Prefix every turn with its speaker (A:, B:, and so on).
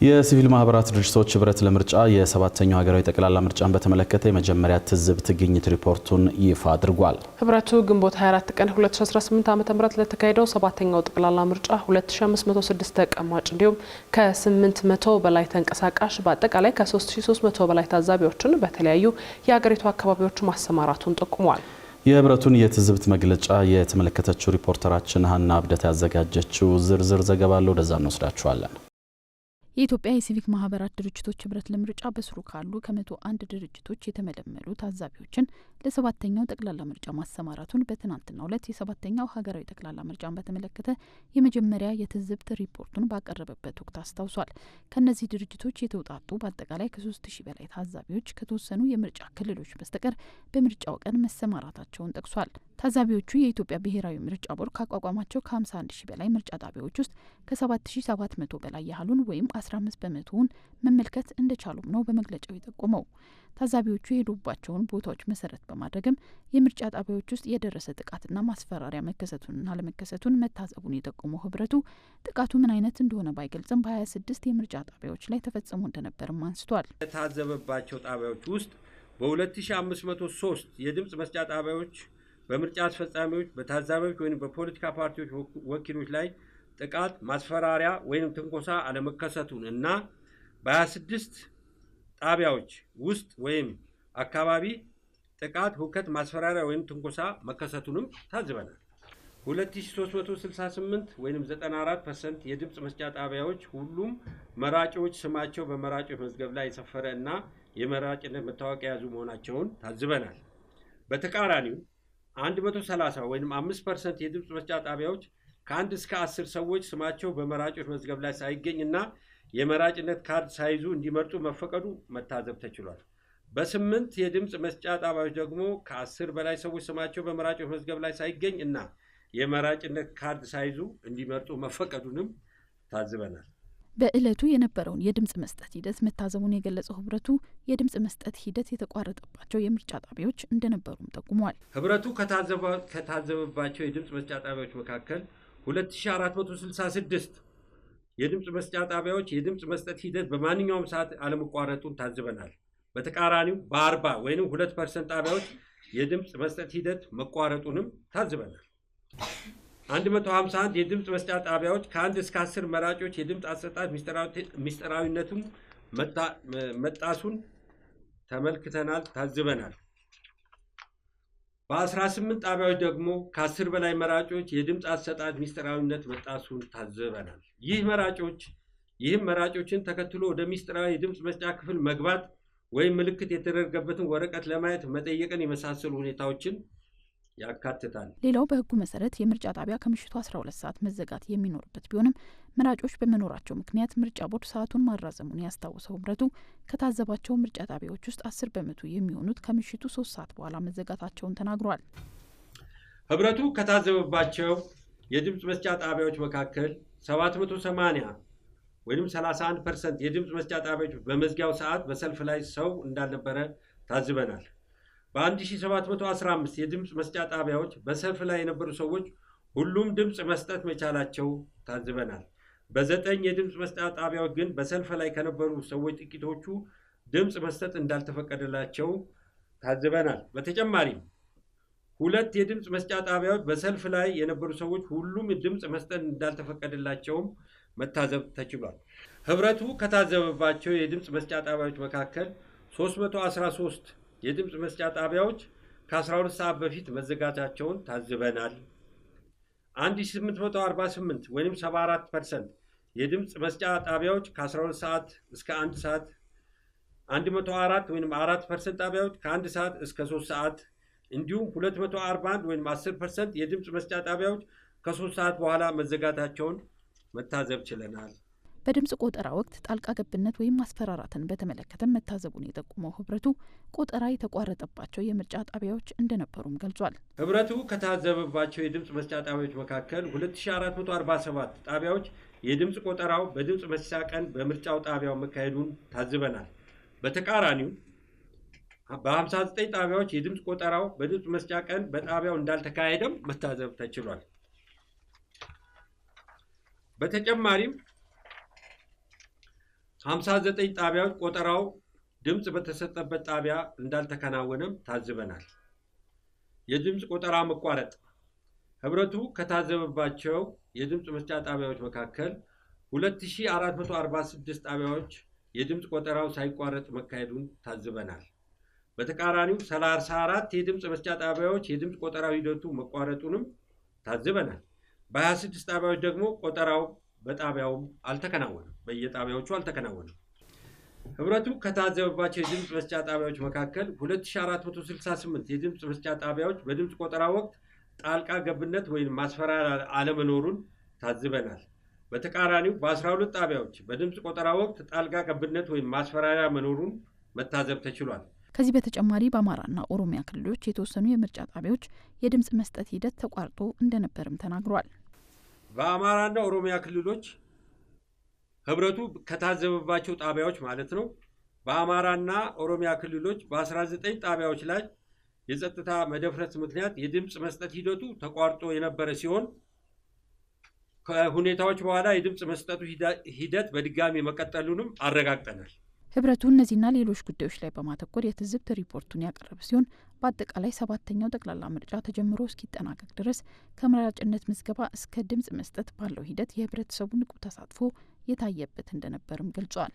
A: የሲቪል ማህበራት ድርጅቶች ህብረት ለምርጫ የሰባተኛው ሀገራዊ ጠቅላላ ምርጫን በተመለከተ የመጀመሪያ ትዝብት ግኝት ሪፖርቱን ይፋ አድርጓል።
B: ህብረቱ ግንቦት 24 ቀን 2018 ዓ.ም ለተካሄደው ሰባተኛው ጠቅላላ ምርጫ 2506 ተቀማጭ እንዲሁም ከ800 በላይ ተንቀሳቃሽ በአጠቃላይ ከ3300 በላይ ታዛቢዎችን በተለያዩ የሀገሪቱ አካባቢዎች ማሰማራቱን ጠቁሟል።
A: የህብረቱን የትዝብት መግለጫ የተመለከተችው ሪፖርተራችን ሀና አብደት ያዘጋጀችው ዝርዝር ዘገባ አለ። ወደዛ እንወስዳችኋለን።
C: የኢትዮጵያ የሲቪክ ማህበራት ድርጅቶች ህብረት ለምርጫ በስሩ ካሉ ከ101 ድርጅቶች የተመለመሉ ታዛቢዎችን ለሰባተኛው ጠቅላላ ምርጫ ማሰማራቱን በትናንትናው ዕለት የሰባተኛው ሀገራዊ ጠቅላላ ምርጫን በተመለከተ የመጀመሪያ የትዝብት ሪፖርቱን ባቀረበበት ወቅት አስታውሷል። ከነዚህ ድርጅቶች የተውጣጡ በአጠቃላይ ከ3000 በላይ ታዛቢዎች ከተወሰኑ የምርጫ ክልሎች በስተቀር በምርጫው ቀን መሰማራታቸውን ጠቅሷል። ታዛቢዎቹ የኢትዮጵያ ብሔራዊ ምርጫ ቦርድ ካቋቋማቸው ከ51000 በላይ ምርጫ ጣቢያዎች ውስጥ ከ7700 በላይ ያህሉን ወይም 15 በመቶውን መመልከት እንደቻሉም ነው በመግለጫው የጠቆመው። ታዛቢዎቹ የሄዱባቸውን ቦታዎች መሰረት በማድረግም የምርጫ ጣቢያዎች ውስጥ የደረሰ ጥቃትና ማስፈራሪያ መከሰቱንና አለመከሰቱን መታዘቡን የጠቆመው ህብረቱ ጥቃቱ ምን አይነት እንደሆነ ባይገልጽም በ26 የምርጫ ጣቢያዎች ላይ ተፈጽሞ እንደነበርም አንስቷል።
D: የታዘበባቸው ጣቢያዎች ውስጥ በ2503 የድምጽ መስጫ ጣቢያዎች በምርጫ አስፈጻሚዎች፣ በታዛቢዎች ወይም በፖለቲካ ፓርቲዎች ወኪሎች ላይ ጥቃት፣ ማስፈራሪያ ወይም ትንኮሳ አለመከሰቱን እና በ26 ጣቢያዎች ውስጥ ወይም አካባቢ ጥቃት፣ ሁከት፣ ማስፈራሪያ ወይም ትንኮሳ መከሰቱንም ታዝበናል። 2368 ወይም 94% የድምጽ መስጫ ጣቢያዎች ሁሉም መራጮች ስማቸው በመራጮች መዝገብ ላይ የሰፈረ እና የመራጭነት መታወቂያ የያዙ መሆናቸውን ታዝበናል። በተቃራኒው 130 ወይም 5% የድምጽ መስጫ ጣቢያዎች ከ1 እስከ 10 ሰዎች ስማቸው በመራጮች መዝገብ ላይ ሳይገኝ እና የመራጭነት ካርድ ሳይዙ እንዲመርጡ መፈቀዱ መታዘብ ተችሏል። በ8 የድምጽ መስጫ ጣቢያዎች ደግሞ ከ10 በላይ ሰዎች ስማቸው በመራጮች መዝገብ ላይ ሳይገኝ እና የመራጭነት ካርድ ሳይዙ እንዲመርጡ መፈቀዱንም ታዝበናል።
C: በእለቱ የነበረውን የድምጽ መስጠት ሂደት መታዘቡን የገለጸው ህብረቱ የድምጽ መስጠት ሂደት የተቋረጠባቸው የምርጫ ጣቢያዎች እንደነበሩም ጠቁሟል።
D: ህብረቱ ከታዘበባቸው የድምጽ መስጫ ጣቢያዎች መካከል 2466 የድምጽ መስጫ ጣቢያዎች የድምጽ መስጠት ሂደት በማንኛውም ሰዓት አለመቋረጡን ታዝበናል። በተቃራኒው በ40 ወይም 2% ጣቢያዎች የድምጽ መስጠት ሂደት መቋረጡንም ታዝበናል። 151 የድምጽ መስጫ ጣቢያዎች ከ1 እስከ 10 መራጮች የድምጽ አሰጣጥ ሚስጥራዊነቱን መጣሱን ተመልክተናል፣ ታዝበናል። በ18 ጣቢያዎች ደግሞ ከ10 በላይ መራጮች የድምጽ አሰጣጥ ሚስጥራዊነት መጣሱን ታዝበናል። ይህም መራጮችን ተከትሎ ወደ ሚስጥራዊ የድምጽ መስጫ ክፍል መግባት ወይም ምልክት የተደረገበትን ወረቀት ለማየት መጠየቅን የመሳሰሉ ሁኔታዎችን ያካትታል።
C: ሌላው በህጉ መሰረት የምርጫ ጣቢያ ከምሽቱ 12 ሰዓት መዘጋት የሚኖርበት ቢሆንም መራጮች በመኖራቸው ምክንያት ምርጫ ቦርድ ሰዓቱን ማራዘሙን ያስታወሰው ህብረቱ ከታዘባቸው ምርጫ ጣቢያዎች ውስጥ 10 በመቶ የሚሆኑት ከምሽቱ 3 ሰዓት በኋላ መዘጋታቸውን ተናግሯል።
D: ህብረቱ ከታዘበባቸው የድምጽ መስጫ ጣቢያዎች መካከል 780 ወይም 31% የድምጽ መስጫ ጣቢያዎች በመዝጊያው ሰዓት በሰልፍ ላይ ሰው እንዳልነበረ ታዝበናል። በ1715 የድምጽ መስጫ ጣቢያዎች በሰልፍ ላይ የነበሩ ሰዎች ሁሉም ድምጽ መስጠት መቻላቸው ታዝበናል። በ9 የድምጽ መስጫ ጣቢያዎች ግን በሰልፍ ላይ ከነበሩ ሰዎች ጥቂቶቹ ድምጽ መስጠት እንዳልተፈቀደላቸው ታዝበናል። በተጨማሪም 2 የድምጽ መስጫ ጣቢያዎች በሰልፍ ላይ የነበሩ ሰዎች ሁሉም ድምጽ መስጠት እንዳልተፈቀደላቸውም መታዘብ ተችሏል። ህብረቱ ከታዘበባቸው የድምጽ መስጫ ጣቢያዎች መካከል 313 የድምጽ መስጫ ጣቢያዎች ከ12 ሰዓት በፊት መዘጋታቸውን ታዝበናል። 1848 ወይም 74% የድምጽ መስጫ ጣቢያዎች ከ12 ሰዓት እስከ 1 ሰዓት፣ 104 ወይም 4% ጣቢያዎች ከ1 ሰዓት እስከ 3 ሰዓት እንዲሁም 241 ወይም 10% የድምጽ መስጫ ጣቢያዎች ከ3 ሰዓት በኋላ መዘጋታቸውን መታዘብ ችለናል።
C: በድምጽ ቆጠራ ወቅት ጣልቃ ገብነት ወይም ማስፈራራትን በተመለከተ መታዘቡን የጠቁመው ህብረቱ ቆጠራ የተቋረጠባቸው የምርጫ ጣቢያዎች እንደነበሩም ገልጿል።
D: ህብረቱ ከታዘበባቸው የድምጽ መስጫ ጣቢያዎች መካከል 2447 ጣቢያዎች የድምጽ ቆጠራው በድምጽ መስጫ ቀን በምርጫው ጣቢያው መካሄዱን ታዝበናል። በተቃራኒው በ59 ጣቢያዎች የድምጽ ቆጠራው በድምጽ መስጫ ቀን በጣቢያው እንዳልተካሄደም መታዘብ ተችሏል። በተጨማሪም 59 ጣቢያዎች ቆጠራው ድምፅ በተሰጠበት ጣቢያ እንዳልተከናወነም ታዝበናል። የድምፅ ቆጠራ መቋረጥ ህብረቱ ከታዘበባቸው የድምፅ መስጫ ጣቢያዎች መካከል 2446 ጣቢያዎች የድምፅ ቆጠራው ሳይቋረጥ መካሄዱን ታዝበናል። በተቃራኒው 34 የድምፅ መስጫ ጣቢያዎች የድምፅ ቆጠራው ሂደቱ መቋረጡንም ታዝበናል። በ26 ጣቢያዎች ደግሞ ቆጠራው በጣቢያውም አልተከናወነም፣ በየጣቢያዎቹ አልተከናወነም። ህብረቱ ከታዘበባቸው የድምፅ መስጫ ጣቢያዎች መካከል 2468 የድምፅ መስጫ ጣቢያዎች በድምፅ ቆጠራ ወቅት ጣልቃ ገብነት ወይም ማስፈራሪያ አለመኖሩን ታዝበናል። በተቃራኒው በ12 ጣቢያዎች በድምፅ ቆጠራ ወቅት ጣልቃ ገብነት ወይም ማስፈራሪያ መኖሩን መታዘብ ተችሏል።
C: ከዚህ በተጨማሪ በአማራና ኦሮሚያ ክልሎች የተወሰኑ የምርጫ ጣቢያዎች የድምፅ መስጠት ሂደት ተቋርጦ እንደነበርም ተናግሯል።
D: በአማራና ኦሮሚያ ክልሎች ህብረቱ ከታዘበባቸው ጣቢያዎች ማለት ነው። በአማራና ኦሮሚያ ክልሎች በ19 ጣቢያዎች ላይ የጸጥታ መደፍረስ ምክንያት የድምፅ መስጠት ሂደቱ ተቋርጦ የነበረ ሲሆን ከሁኔታዎች በኋላ የድምፅ መስጠቱ ሂደት በድጋሚ መቀጠሉንም አረጋግጠናል።
C: ህብረቱ እነዚህና ሌሎች ጉዳዮች ላይ በማተኮር የትዝብት ሪፖርቱን ያቀረበ ሲሆን በአጠቃላይ 7ኛው ጠቅላላ ምርጫ ተጀምሮ እስኪጠናቀቅ ድረስ ከመራጭነት ምዝገባ እስከ ድምፅ መስጠት ባለው ሂደት የህብረተሰቡ ንቁ ተሳትፎ የታየበት እንደነበርም ገልጿል።